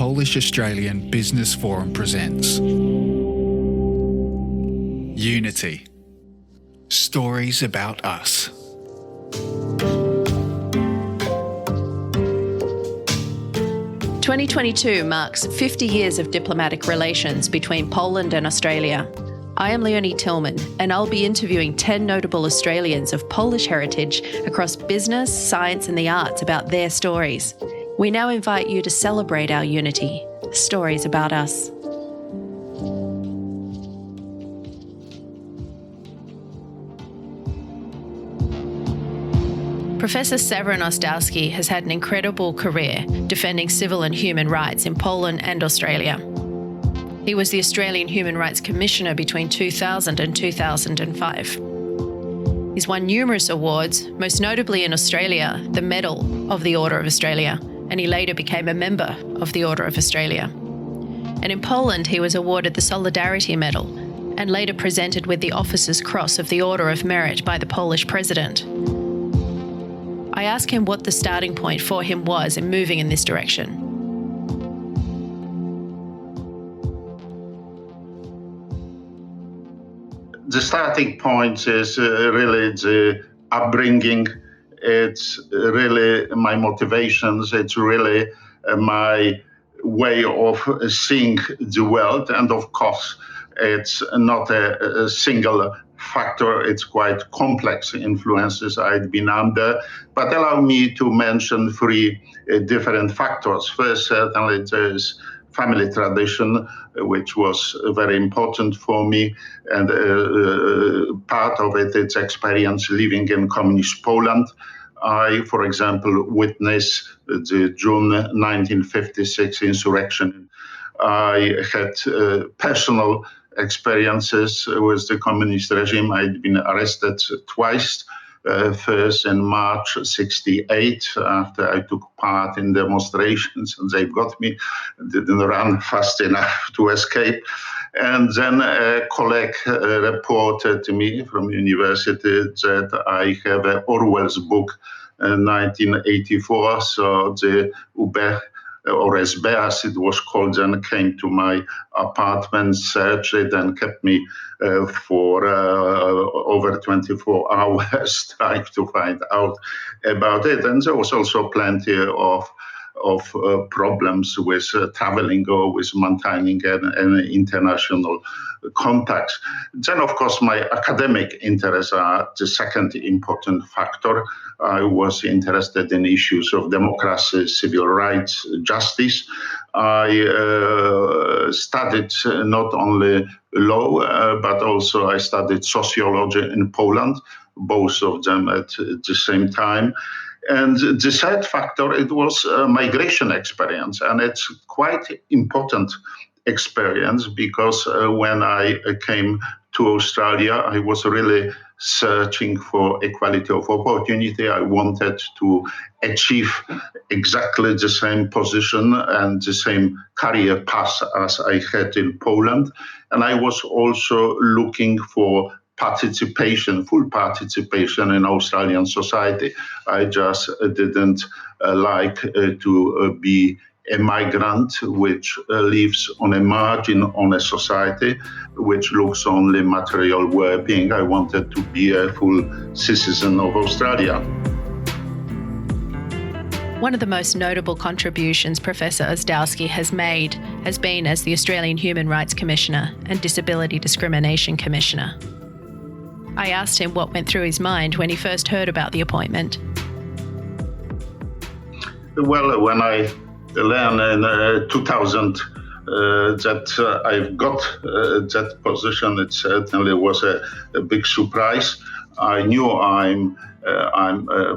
Polish-Australian Business Forum presents Unity. Stories about us. "2022 marks 50 years of diplomatic relations between Poland and Australia. I am Leonie Tillman, and I'll be interviewing 10 notable Australians of Polish heritage across business, science and the arts about their stories. We now invite you to celebrate our unity, stories about us. Professor Sev Ozdowski has had an incredible career defending civil and human rights in Poland and Australia. He was the Australian Human Rights Commissioner between 2000 and 2005. He's won numerous awards, most notably in Australia, the Medal of the Order of Australia, and he later became a member of the Order of Australia. And in Poland, he was awarded the Solidarity Medal and later presented with the Officer's Cross of the Order of Merit by the Polish President. I asked him what the starting point for him was in moving in this direction. The starting point is really the upbringing. It's really my motivations. It's really my way of seeing the world. And of course, it's not a single factor. It's quite complex influences I've been under. But allow me to mention three different factors. First, certainly there's family tradition, which was very important for me. And part of it, it's experience living in communist Poland. I, for example, witnessed the June 1956 insurrection. I had personal experiences with the communist regime. I'd been arrested twice. First in March '68, after I took part in demonstrations, and they got me, didn't run fast enough to escape. And then a colleague reported to me from university that I have Orwell's book, 1984, so the UB, or SB as it was called, then came to my apartment, searched it, and kept me for over 24 hours trying to find out about it. And there was also plenty of problems with traveling or with maintaining an international contacts. Then, of course, my academic interests are the second important factor. I was interested in issues of democracy, civil rights, justice. I studied not only law, but also I studied sociology in Poland, both of them at the same time. And the third factor, it was a migration experience, and it's quite important experience because when I came to Australia, I was really searching for equality of opportunity. I wanted to achieve exactly the same position and the same career path as I had in Poland. And I was also looking for participation, full participation in Australian society. I just didn't like to be a migrant which lives on a margin on a society which looks only material well-being. I wanted to be a full citizen of Australia. One of the most notable contributions Professor Ozdowski has made has been as the Australian Human Rights Commissioner and Disability Discrimination Commissioner. I asked him what went through his mind when he first heard about the appointment. Well, when I learned in 2000 that I've got that position, it certainly was a big surprise. I knew I'm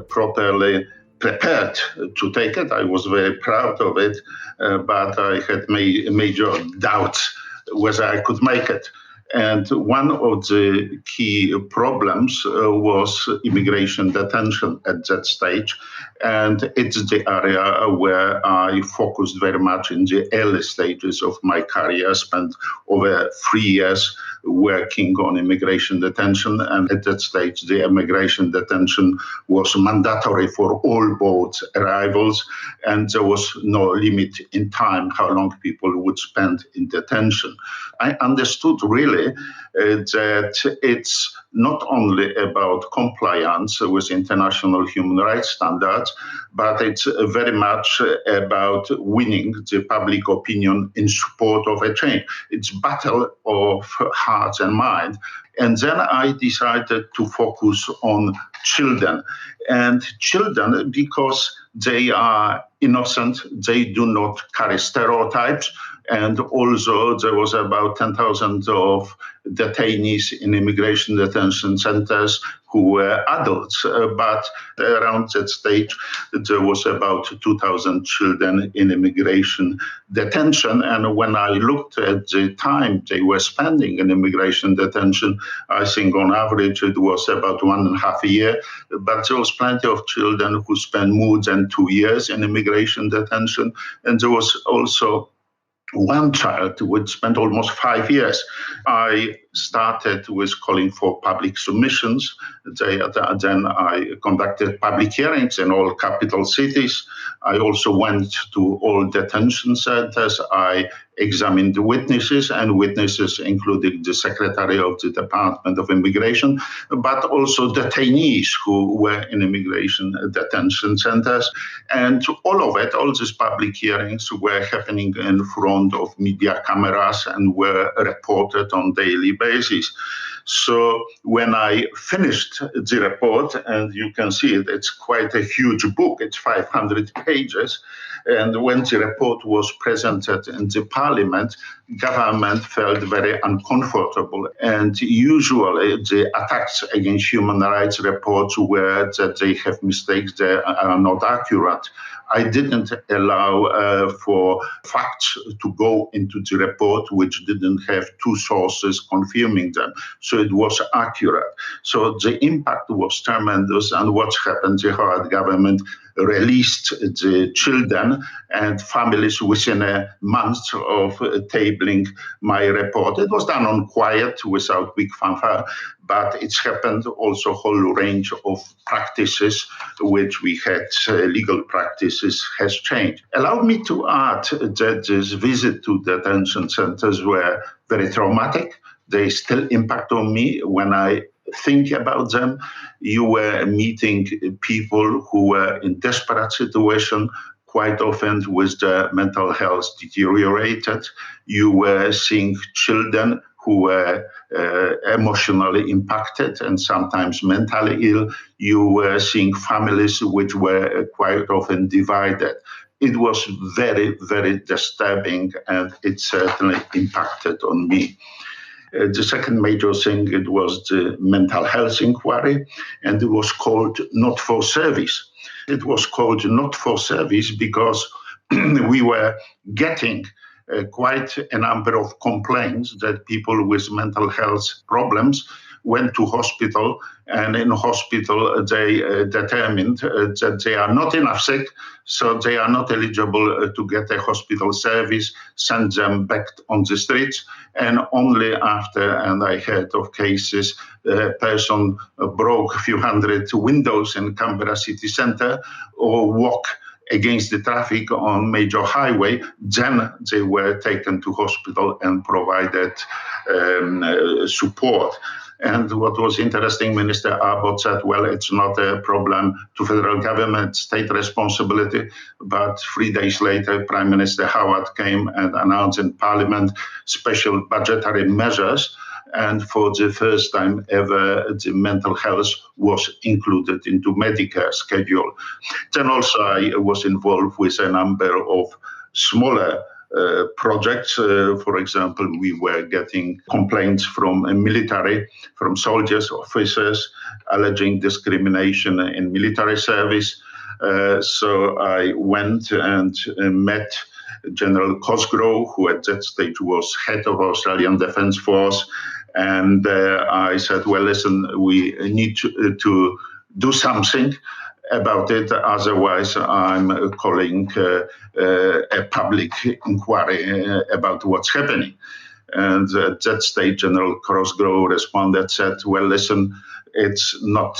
properly prepared to take it. I was very proud of it, but I had major doubts whether I could make it. And one of the key problems was immigration detention at that stage. And it's the area where I focused very much in the early stages of my career. I spent over 3 years working on immigration detention. And at that stage, the immigration detention was mandatory for all boat arrivals. And there was no limit in time how long people would spend in detention. I understood really that it's not only about compliance with international human rights standards, but it's very much about winning the public opinion in support of a change. It's battle of hearts and mind. And then I decided to focus on children. And children, because they are innocent, they do not carry stereotypes. And also there was about 10,000 of detainees in immigration detention centers who were adults. But around that stage, there was about 2,000 children in immigration detention. And when I looked at the time they were spending in immigration detention, I think on average it was about 1.5 years. But there was plenty of children who spent more than 2 years in immigration detention. And there was also one child would spend almost 5 years. I started with calling for public submissions. Then I conducted public hearings in all capital cities. I also went to all detention centers. I examined the witnesses, and witnesses included the Secretary of the Department of Immigration, but also detainees who were in immigration detention centers. And all of it, all these public hearings were happening in front of media cameras and were reported on daily basis. So when I finished the report, and you can see it, it's quite a huge book, it's 500 pages. And when the report was presented in the parliament, government felt very uncomfortable. And usually the attacks against human rights reports were that they have mistakes, they are not accurate. I didn't allow for facts to go into the report which didn't have two sources confirming them. So it was accurate. So the impact was tremendous. And what happened, the Howard government released the children and families within a month of tabling my report. It was done on quiet, without big fanfare, but it's happened also a whole range of practices which we had, legal practices has changed. Allow me to add that this visit to detention centers were very traumatic. They still impact on me when I think about them. You were meeting people who were in desperate situation, quite often with their mental health deteriorated. You were seeing children who were emotionally impacted and sometimes mentally ill. You were seeing families which were quite often divided. It was very, very disturbing, and it certainly impacted on me. The second major thing, it was the mental health inquiry, and it was called Not for Service. It was called Not for Service because we were getting quite a number of complaints that people with mental health problems went to hospital, and in hospital they determined that they are not enough sick, so they are not eligible to get a hospital service, send them back on the streets. And only after, and I heard of cases, a person broke a few hundred windows in Canberra city centre or walk against the traffic on major highway, then they were taken to hospital and provided support. And what was interesting, Minister Abbott said, well, it's not a problem to federal government, state responsibility. But 3 days later, Prime Minister Howard came and announced in Parliament special budgetary measures. And for the first time ever, the mental health was included into Medicare schedule. Then also I was involved with a number of smaller projects. For example, we were getting complaints from military, from soldiers, officers, alleging discrimination in military service. So I went and met General Cosgrove, who at that stage was head of Australian Defence Force. And I said, well, listen, we need to do something about it. Otherwise, I'm calling a public inquiry about what's happening. And at that stage, General Crossgrove responded, said, well, listen, it's not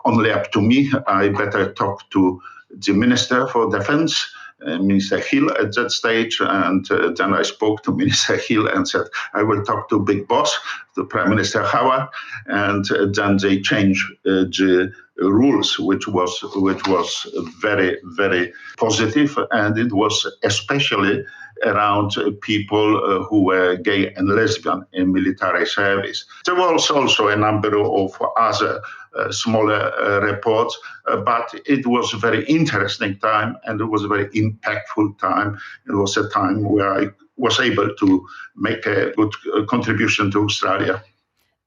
only up to me. I better talk to the Minister for Defense, Minister Hill at that stage. And then I spoke to Minister Hill and said, I will talk to Big Boss, to Prime Minister Howard. And then they changed the rules, which was very, very positive. And it was especially around people who were gay and lesbian in military service. There was also a number of other smaller reports, but it was a very interesting time and it was a very impactful time. It was a time where I was able to make a good contribution to Australia.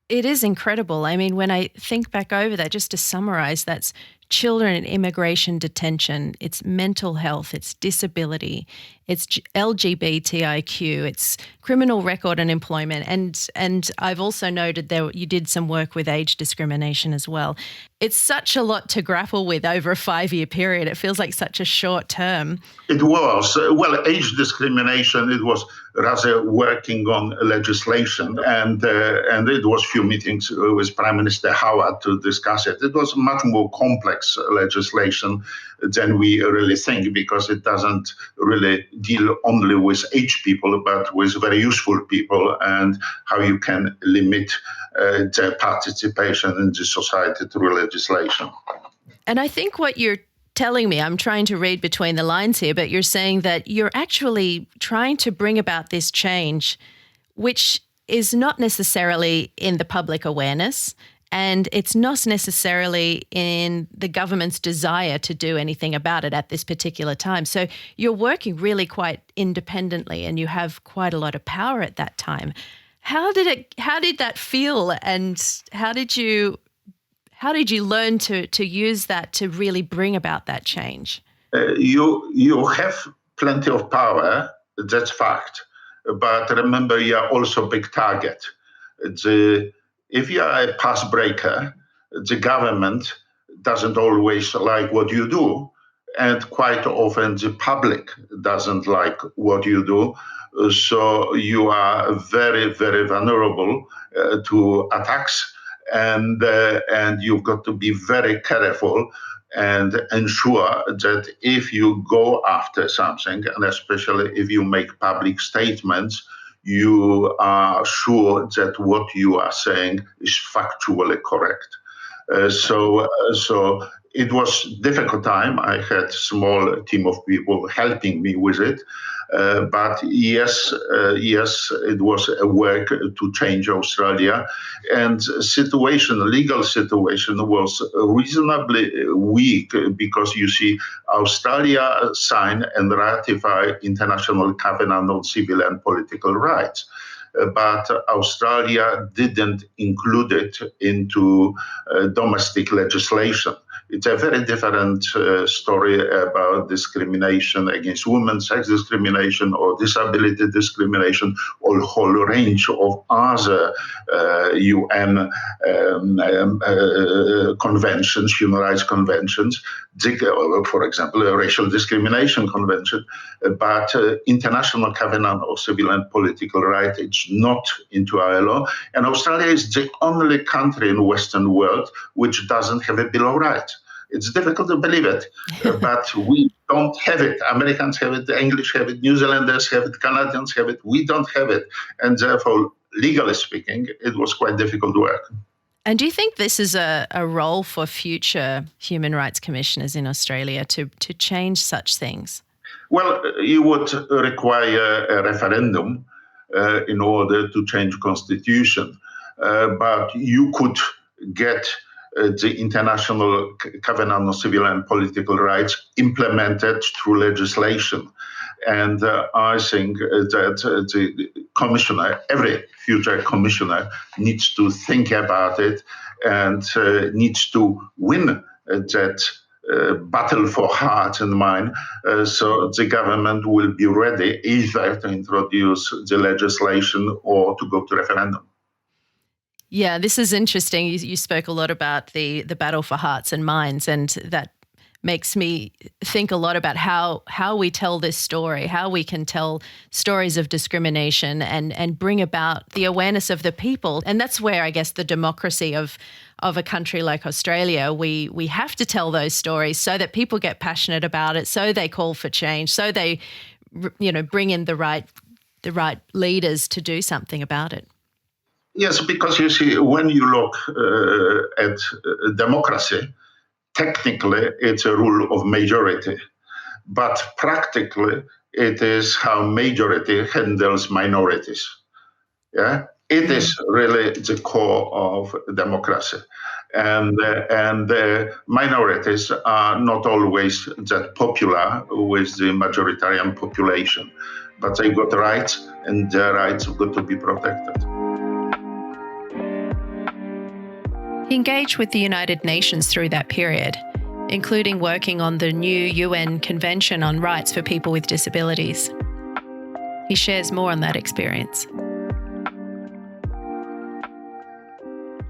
It is incredible. I mean, when I think back over that, just to summarize, that's children in immigration detention, it's mental health, it's disability, it's LGBTIQ, it's criminal record and employment. And I've also noted that you did some work with age discrimination as well. It's such a lot to grapple with over a 5-year period. It feels like such a short term. It was. Well, age discrimination, it was rather working on legislation. And it was few meetings with Prime Minister Howard to discuss it. It was much more complex legislation than we really think, because it doesn't really deal only with age people, but with very useful people and how you can limit their participation in the society through legislation. And I think what you're telling me, I'm trying to read between the lines here, but you're saying that you're actually trying to bring about this change, which is not necessarily in the public awareness, and it's not necessarily in the government's desire to do anything about it at this particular time. So you're working really quite independently and you have quite a lot of power at that time. How did that feel, and how did you learn to use that to really bring about that change? You have plenty of power, that's fact. But remember, you are also a big target. If you are a pass breaker, the government doesn't always like what you do. And quite often the public doesn't like what you do. So you are very, very vulnerable to attacks. And you've got to be very careful and ensure that if you go after something, and especially if you make public statements, you are sure that what you are saying is factually correct. So it was a difficult time. I had a small team of people helping me with it. But yes, it was a work to change Australia. And legal situation was reasonably weak because, you see, Australia signed and ratified International Covenant on Civil and Political Rights. But Australia didn't include it into domestic legislation. It's a very different story about discrimination against women, sex discrimination or disability discrimination, or a whole range of other UN conventions, human rights conventions, for example, a racial discrimination convention. But International Covenant of Civil and Political Rights, it's not into our law. And Australia is the only country in the Western world which doesn't have a Bill of Rights. It's difficult to believe it, but we don't have it. Americans have it, the English have it, New Zealanders have it, Canadians have it. We don't have it. And therefore, legally speaking, it was quite difficult work. And do you think this is a role for future human rights commissioners in Australia to change such things? Well, you would require a referendum in order to change constitution. But you could get the International Covenant on Civil and Political Rights implemented through legislation. And I think that the commissioner, every future commissioner, needs to think about it and needs to win that battle for heart and mind. So the government will be ready either to introduce the legislation or to go to referendum. Yeah, this is interesting. You spoke a lot about the battle for hearts and minds, and that makes me think a lot about how we tell this story, how we can tell stories of discrimination and bring about the awareness of the people. And that's where I guess the democracy of a country like Australia, we have to tell those stories so that people get passionate about it, so they call for change, so they bring in the right leaders to do something about it. Yes, because you see, when you look at democracy, technically it's a rule of majority, but practically it is how majority handles minorities. Yeah, it is really the core of democracy, and minorities are not always that popular with the majoritarian population, but they got rights, and their rights have got to be protected. He engaged with the United Nations through that period, including working on the new UN Convention on Rights for People with Disabilities. He shares more on that experience.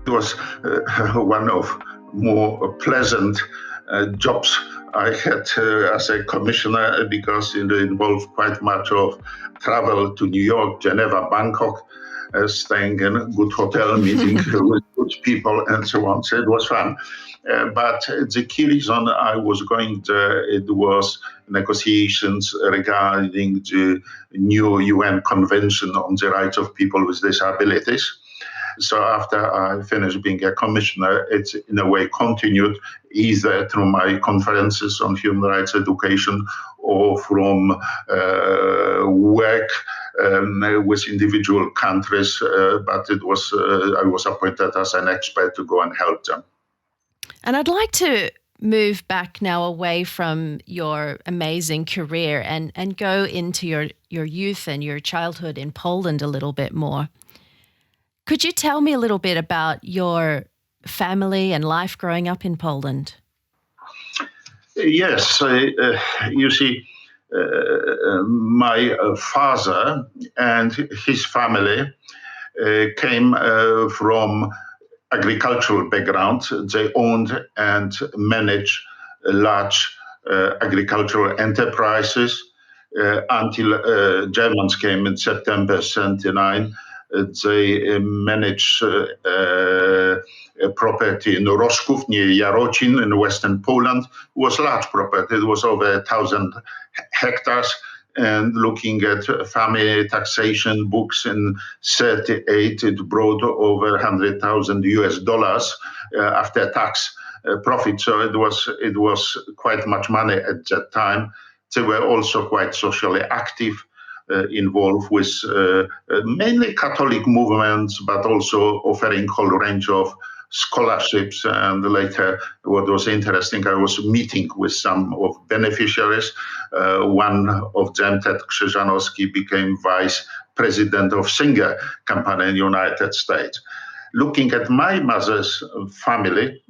It was one of more pleasant jobs I had as a commissioner, because it involved quite much of travel to New York, Geneva, Bangkok, staying in a good hotel, meeting with good people, and so on. So it was fun. But the key reason I was going there, it was negotiations regarding the new UN Convention on the Rights of People with Disabilities. So after I finished being a commissioner, it's in a way continued either through my conferences on human rights education or from work with individual countries. But it was I was appointed as an expert to go and help them. And I'd like to move back now away from your amazing career and go into your youth and your childhood in Poland a little bit more. Could you tell me a little bit about your family and life growing up in Poland? Yes, you see, my father and his family came from agricultural background. They owned and managed large agricultural enterprises until Germans came in September 1979. They managed a property in Roszków near Jarocin in western Poland. It was large property. It was over 1,000 hectares. And looking at family taxation books in 1938, it brought over $100,000 after tax profit. So it was quite much money at that time. They were also quite socially active. Involved with mainly Catholic movements, but also offering a whole range of scholarships. And later, what was interesting, I was meeting with some of beneficiaries. One of them, Ted Krzyżanowski, became vice president of Singer Company in the United States. Looking at my mother's family,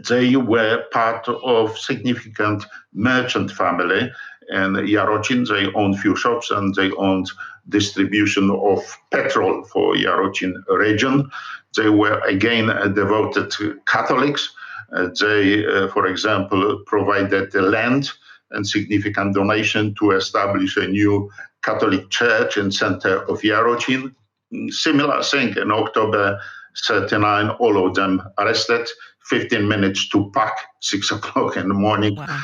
they were part of significant merchant family. And Jarocin, they owned few shops and they owned distribution of petrol for Jarocin region. They were again devoted Catholics. They, for example, provided the land and significant donation to establish a new Catholic church in center of Jarocin. Similar thing in October 1939, all of them arrested. 15 minutes to pack, 6 o'clock in the morning, wow.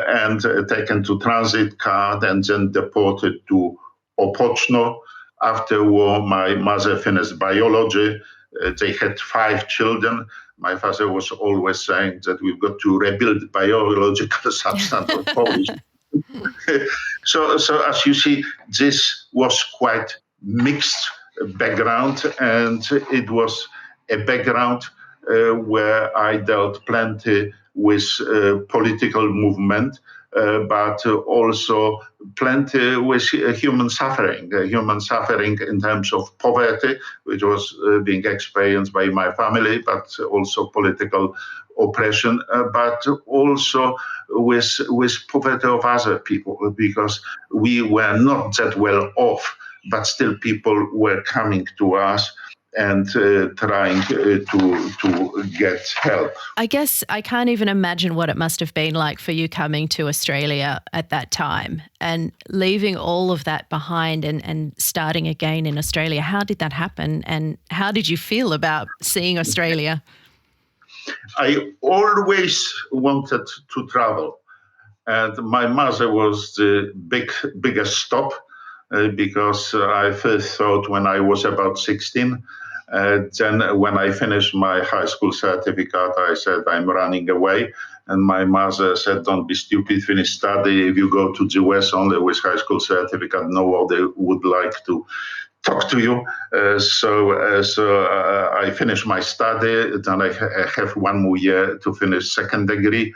And taken to transit car and then deported to Opoczno. After war, my mother finished biology. They had 5 children. My father was always saying that we've got to rebuild biological substance of Polish. So as you see, this was quite mixed background, and it was a background where I dealt plenty with political movement, but also plenty with human suffering in terms of poverty, which was being experienced by my family, but also political oppression, but also with poverty of other people, because we were not that well off, but still people were coming to us and trying to get help. I guess I can't even imagine what it must have been like for you coming to Australia at that time and leaving all of that behind and starting again in Australia. How did that happen, and how did you feel about seeing Australia? I always wanted to travel, and my mother was the biggest stop because I first thought when I was about 16. Then when I finished my high school certificate, I said, I'm running away. And my mother said, don't be stupid, finish study. If you go to the US only with high school certificate, nobody would like to talk to you. So I finished my study. Then I have 1 more year to finish second degree.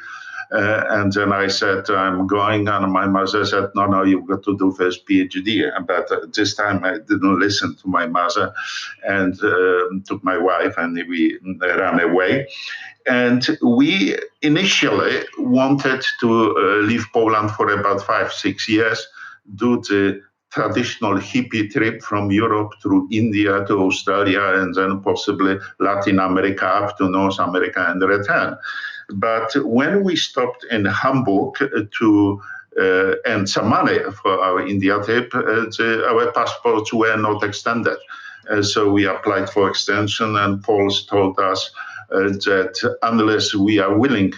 And then I said, I'm going. And my mother said, no, you've got to do first PhD. But this time I didn't listen to my mother and took my wife, and we ran away. And we initially wanted to leave Poland for about 5-6 years, do the traditional hippie trip from Europe through India to Australia, and then possibly Latin America up to North America and return. But when we stopped in Hamburg to earn some money for our India trip, our passports were not extended. So we applied for extension, and Poles told us that unless we are willing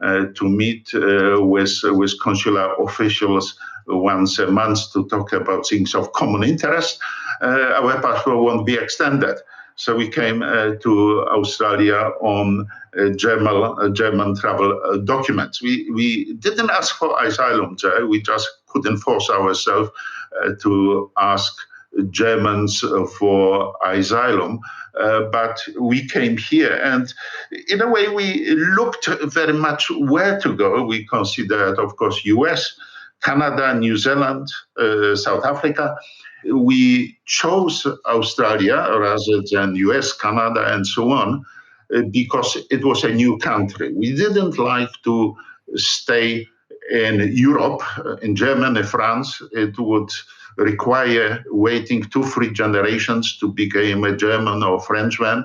to meet with consular officials once a month to talk about things of common interest, our passport won't be extended. So we came to Australia on German travel documents. We didn't ask for asylum there. We just couldn't force ourselves to ask Germans for asylum. But we came here, and in a way we looked very much where to go. We considered, of course, US, Canada, New Zealand, South Africa. We chose Australia rather than US, Canada, and so on, because it was a new country. We didn't like to stay in Europe, in Germany, France. It would require waiting 2-3 generations to become a German or Frenchman.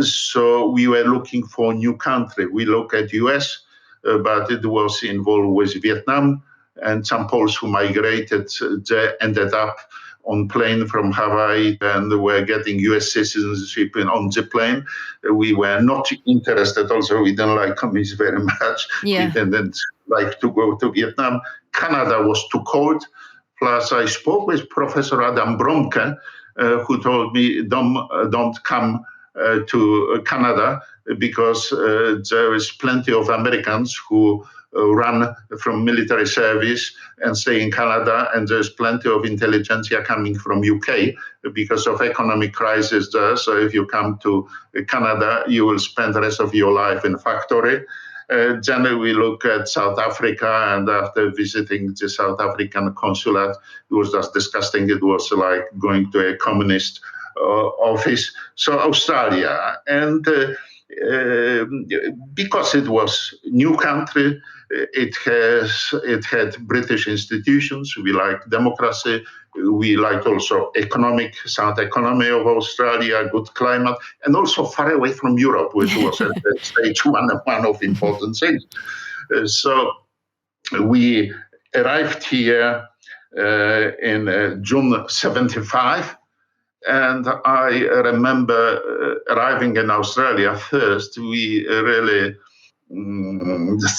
So we were looking for a new country. We looked at US, but it was involved with Vietnam. And some Poles who migrated there ended up on plane from Hawaii and were getting US citizenship on the plane. We were not interested, also we didn't like communists very much. Yeah. We didn't like to go to Vietnam. Canada was too cold. Plus I spoke with Professor Adam Bromke, who told me don't come to Canada because there is plenty of Americans who run from military service and stay in Canada, and there's plenty of intelligentsia coming from UK because of economic crisis there. So if you come to Canada, you will spend the rest of your life in factory. Then we look at South Africa, and after visiting the South African consulate, it was just disgusting. It was like going to a communist office. So Australia, and because it was new country, it had British institutions. We like democracy. We like also sound economy of Australia, good climate, and also far away from Europe, which was at stage one of important things. So we arrived here in June 75. And I remember arriving in Australia first, we really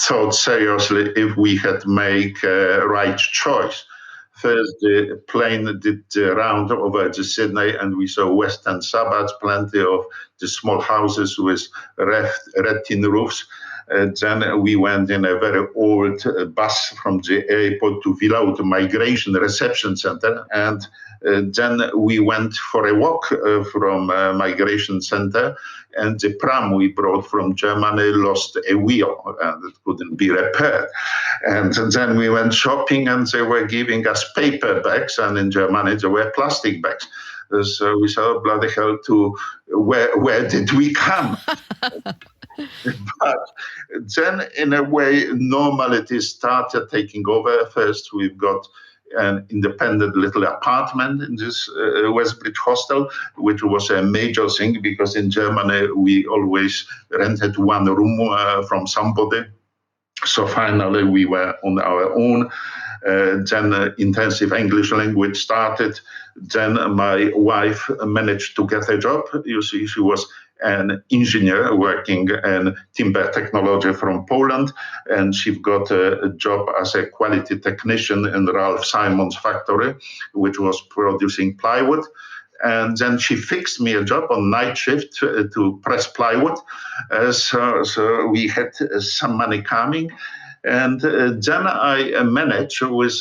thought seriously if we had made a right choice. First, the plane did the round over to Sydney, and we saw western suburbs, plenty of the small houses with red tin roofs. Then we went in a very old bus from the airport to Vilau, to migration reception center. And then we went for a walk from migration center, and the pram we brought from Germany lost a wheel and it couldn't be repaired. And then we went shopping, and they were giving us paper bags, and in Germany they were plastic bags. So we said, oh, bloody hell, where did we come? But then, in a way, normality started taking over. First, we've got an independent little apartment in this Westbridge hostel, which was a major thing because in Germany we always rented one room from somebody. So finally we were on our own. Then intensive English language started. Then my wife managed to get a job. You see, she was an engineer working in timber technology from Poland, and she got a job as a quality technician in Ralph Simon's factory, which was producing plywood. And then she fixed me a job on night shift to press plywood. So we had some money coming. And then I managed, with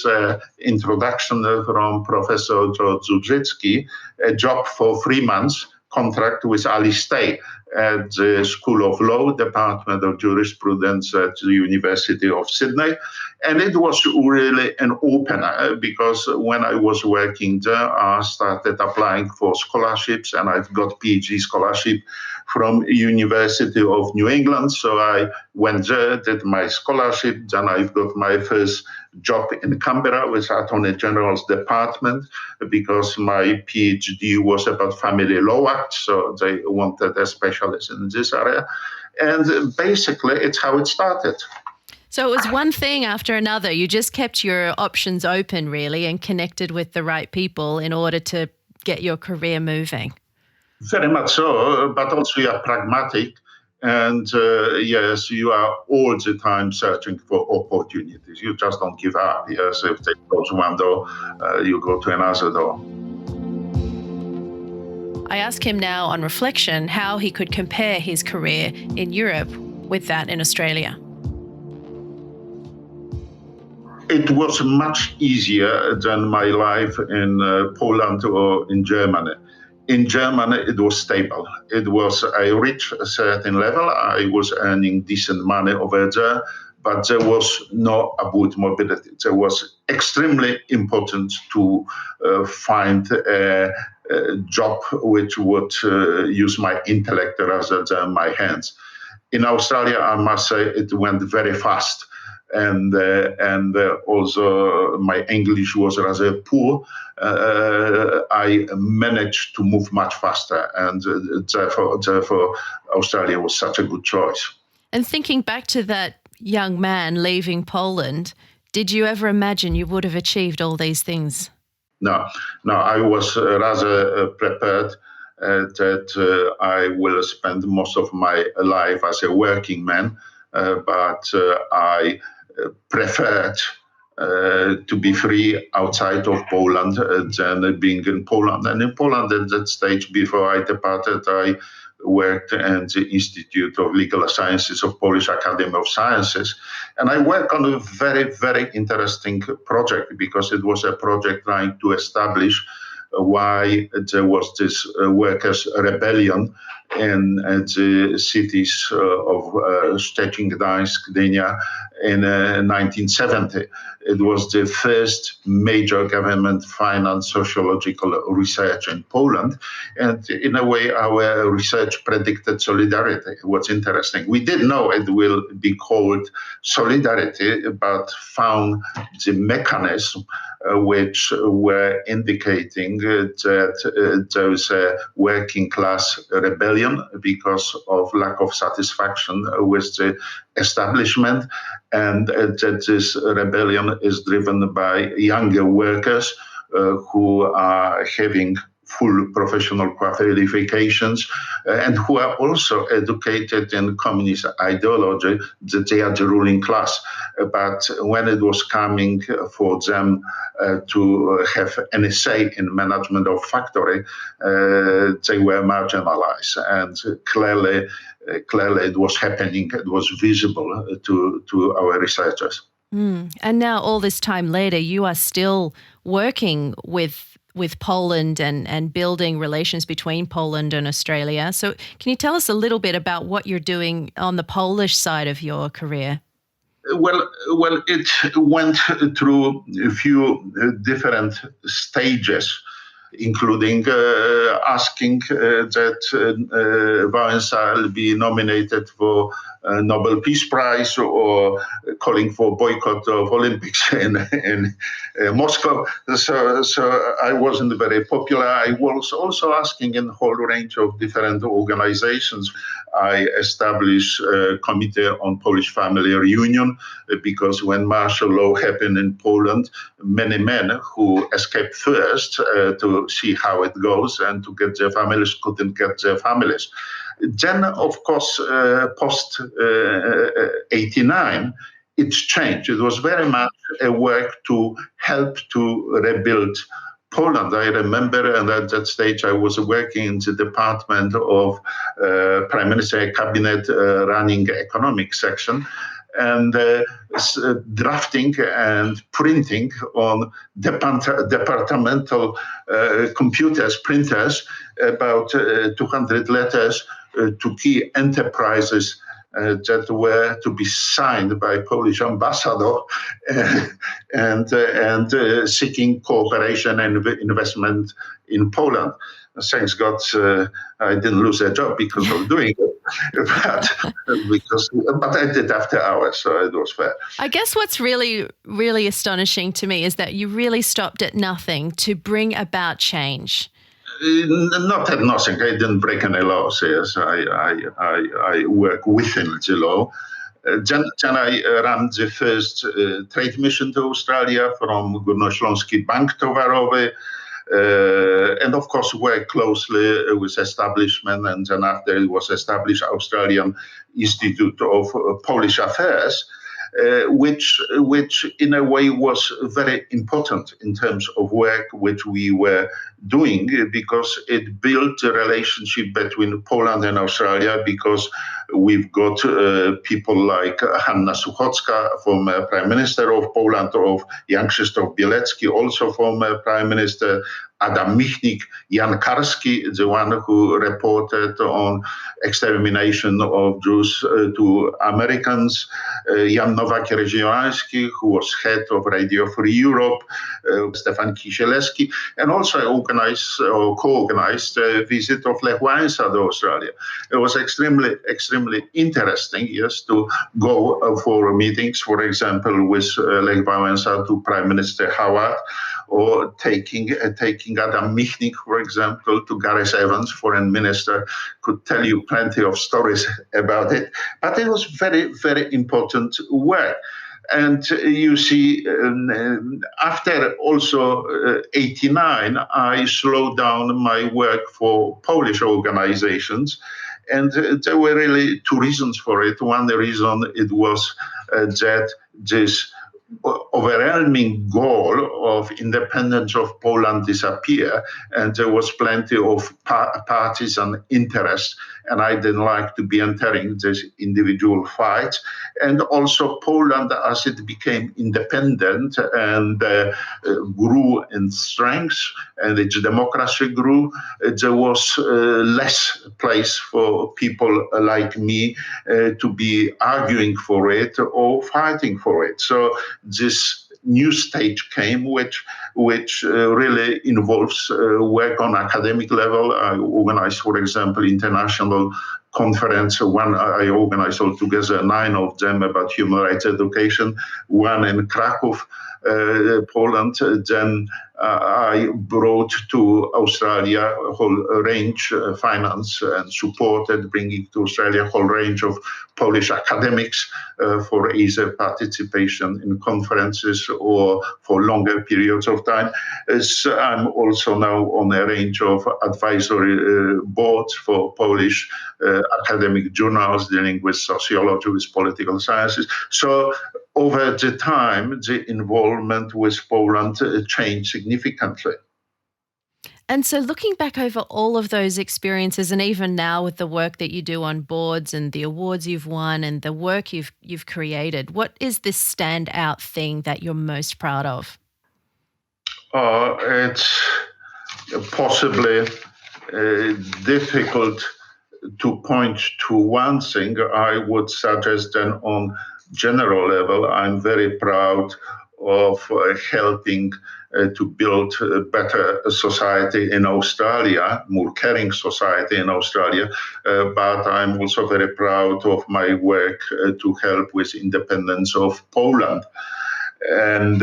introduction from Professor Ozdowski, a job for 3 months, contract with Alice Stay at the School of Law, Department of Jurisprudence at the University of Sydney. And it was really an opener because when I was working there, I started applying for scholarships, and I've got PhD scholarship from University of New England. So I went there, did my scholarship. Then I've got my first job in Canberra with Attorney General's Department because my PhD was about Family Law Act. So they wanted a specialist in this area. And basically, it's how it started. So it was one thing after another. You just kept your options open, really, and connected with the right people in order to get your career moving. Very much so, but also you are pragmatic. And yes, you are all the time searching for opportunities. You just don't give up. Yes, if they close one door, you go to another door. I ask him now on reflection how he could compare his career in Europe with that in Australia. It was much easier than my life in Poland or in Germany. In Germany, it was stable. I reached a certain level. I was earning decent money over there, but there was no upward mobility. It was extremely important to find a job which would use my intellect rather than my hands. In Australia, I must say, it went very fast. And also my English was rather poor. I managed to move much faster, and therefore Australia was such a good choice. And thinking back to that young man leaving Poland, did you ever imagine you would have achieved all these things? No, I was rather prepared that I will spend most of my life as a working man, but I preferred to be free outside of Poland than being in Poland. And in Poland at that stage, before I departed, I worked at the Institute of Legal Sciences of Polish Academy of Sciences. And I worked on a very, very interesting project because it was a project trying to establish why there was this workers' rebellion in the cities of Szczecin, Gdańsk, Gdynia in 1970. It was the first major government-financed sociological research in Poland. And in a way, our research predicted solidarity. What's interesting, we didn't know it will be called solidarity, but found the mechanism which were indicating that there is a working class rebellion because of lack of satisfaction with the establishment, and that this rebellion is driven by younger workers who are having full professional qualifications and who are also educated in communist ideology, that they are the ruling class. But when it was coming for them to have any say in management of factory, they were marginalized. And clearly it was happening. It was visible to our researchers. And now all this time later, you are still working with Poland and building relations between Poland and Australia. So can you tell us a little bit about what you're doing on the Polish side of your career? Well, it went through a few different stages. including asking that Wałęsa be nominated for Nobel Peace Prize, or calling for boycott of Olympics in Moscow. So I wasn't very popular. I was also asking in a whole range of different organizations. I established a committee on Polish family reunion, because when martial law happened in Poland, many men who escaped first to see how it goes and to get their families couldn't get their families. Then, of course, post 89, it's changed. It was very much a work to help to rebuild Poland. I remember, and at that stage I was working in the department of Prime Minister Cabinet running economic section, and drafting and printing on departmental computers, printers, about 200 letters to key enterprises that were to be signed by Polish ambassador and seeking cooperation and investment in Poland. Thanks God, I didn't lose a job because of doing it, but I did after hours, so it was fair. I guess what's really, really astonishing to me is that you really stopped at nothing to bring about change. Not at nothing. I didn't break any laws. Yes, I work within the law. Then I ran the first trade mission to Australia from Górnośląski Bank Towarowy, and of course work closely with establishment. And then after it was established, Australian Institute of Polish Affairs, which in a way was very important in terms of work which we were doing, because it built a relationship between Poland and Australia, because we've got people like Hanna Suchocka, former Prime Minister of Poland, of Jan Krzysztof Bielecki, also former Prime Minister, Adam Michnik, Jan Karski, the one who reported on extermination of Jews to Americans, Jan Nowak-Reziołajski, who was head of Radio Free Europe, Stefan Kisielewski, and also co-organized a visit of Lech Wałęsa to Australia. It was extremely interesting, yes, to go for meetings, for example, with Lech Wałęsa to Prime Minister Howard, or taking Adam Michnik, for example, to Gareth Evans, foreign minister, could tell you plenty of stories about it. But it was very, very important work. And you see, after also 89, I slowed down my work for Polish organizations. And there were really two reasons for it. One reason, it was that this overwhelming goal of independence of Poland disappear, and there was plenty of partisan interest, and I didn't like to be entering this individual fight. And also Poland, as it became independent and grew in strength, and its democracy grew, there was less place for people like me to be arguing for it or fighting for it. So this new stage came, which really involves work on academic level. I organized, for example, international conference. One I organized altogether 9 of them about human rights education, one in Krakow, Poland. Then I brought to Australia a whole range, finance and supported bringing to Australia a whole range of Polish academics for either participation in conferences or for longer periods of time. So I'm also now on a range of advisory boards for Polish academic journals dealing with sociology, with political sciences. So over the time, the involvement with Poland changed significantly. And so looking back over all of those experiences, and even now with the work that you do on boards and the awards you've won and the work you've created, what is this standout thing that you're most proud of? It's possibly difficult to point to one thing. I would suggest then on general level, I'm very proud of helping to build a better society in Australia, more caring society in Australia. But I'm also very proud of my work to help with independence of Poland. And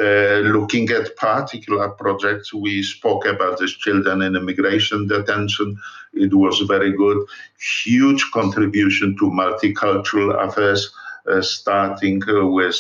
looking at particular projects, we spoke about these children in immigration detention. It was very good. Huge contribution to multicultural affairs, starting with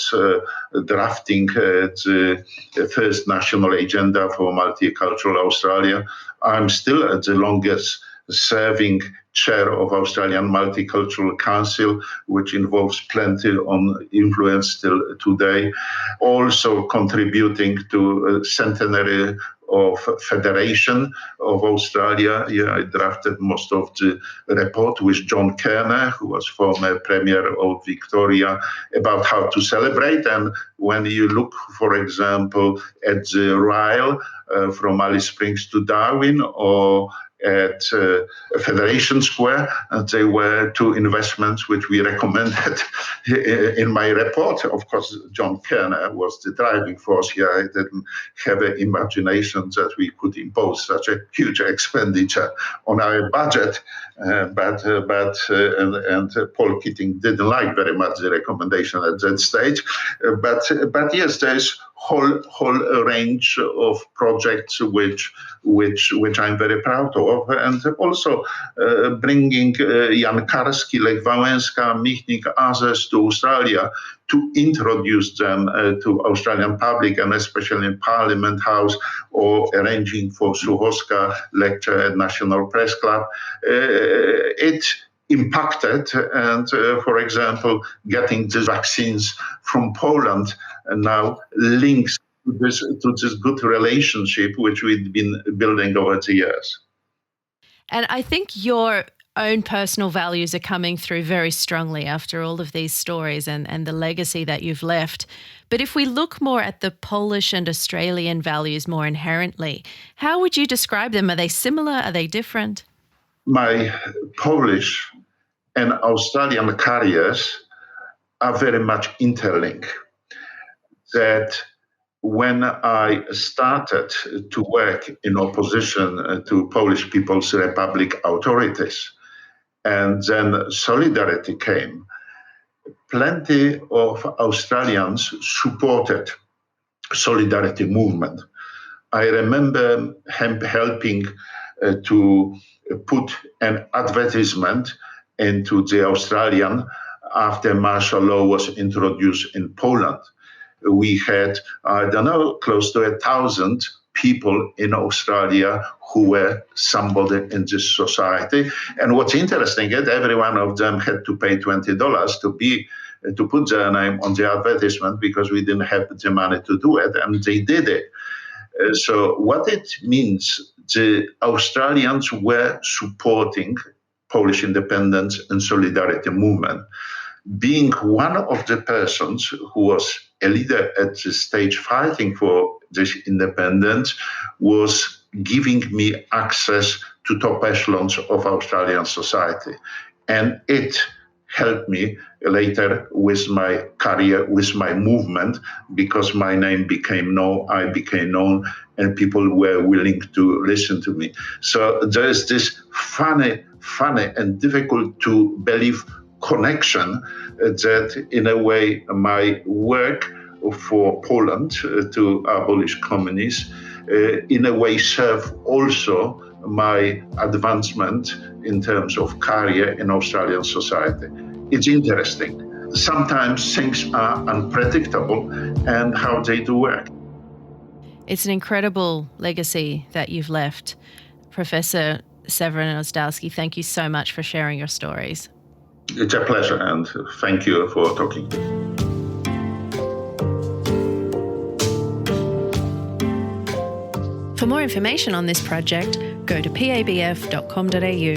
drafting the first national agenda for multicultural Australia. I'm still the longest serving chair of Australian Multicultural Council, which involves plenty of influence still today. Also contributing to centenary of Federation of Australia. Yeah, I drafted most of the report with John Kerner, who was former Premier of Victoria, about how to celebrate. And when you look, for example, at the rail from Alice Springs to Darwin, or at Federation Square, there were two investments which we recommended in my report. Of course, John Kerner was the driving force here. I didn't have an imagination that we could impose such a huge expenditure on our budget. But Paul Keating didn't like very much the recommendation at that stage. But yes, there's whole range of projects which I'm very proud of, and also bringing Jan Karski, Lech Wałęsa, Michnik, others to Australia to introduce them to Australian public, and especially in Parliament House, or arranging for Suchoska lecture at National Press Club. It impacted, and for example, getting the vaccines from Poland now links to this good relationship which we've been building over the years. And I think your own personal values are coming through very strongly after all of these stories and the legacy that you've left. But if we look more at the Polish and Australian values more inherently, how would you describe them? Are they similar? Are they different? My Polish and Australian careers are very much interlinked. That when I started to work in opposition to Polish People's Republic authorities, and then Solidarity came, plenty of Australians supported Solidarity movement. I remember helping to put an advertisement into the Australian after martial law was introduced in Poland. We had, close to 1,000 people in Australia who were somebody in this society. And what's interesting is every one of them had to pay $20 to put their name on the advertisement, because we didn't have the money to do it, and they did it. So what it means, the Australians were supporting Polish independence and Solidarity movement. Being one of the persons who was a leader at the stage fighting for this independence was giving me access to top echelons of Australian society. And it helped me later with my career, with my movement, because my name became known, I became known, and people were willing to listen to me. So there's this funny and difficult to believe connection that in a way my work for Poland to abolish communism in a way serve also my advancement in terms of career in Australian society. It's interesting. Sometimes things are unpredictable and how they do work. It's an incredible legacy that you've left. Professor Sev Ozdowski, thank you so much for sharing your stories. It's a pleasure, and thank you for talking. For more information on this project, go to pabf.com.au.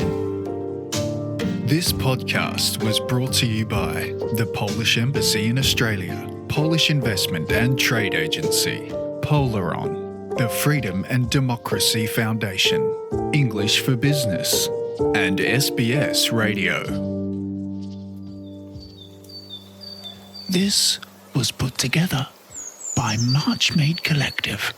This podcast was brought to you by the Polish Embassy in Australia, Polish Investment and Trade Agency, Polaron, the Freedom and Democracy Foundation, English for Business, and SBS Radio. This was put together by Marchmade Collective.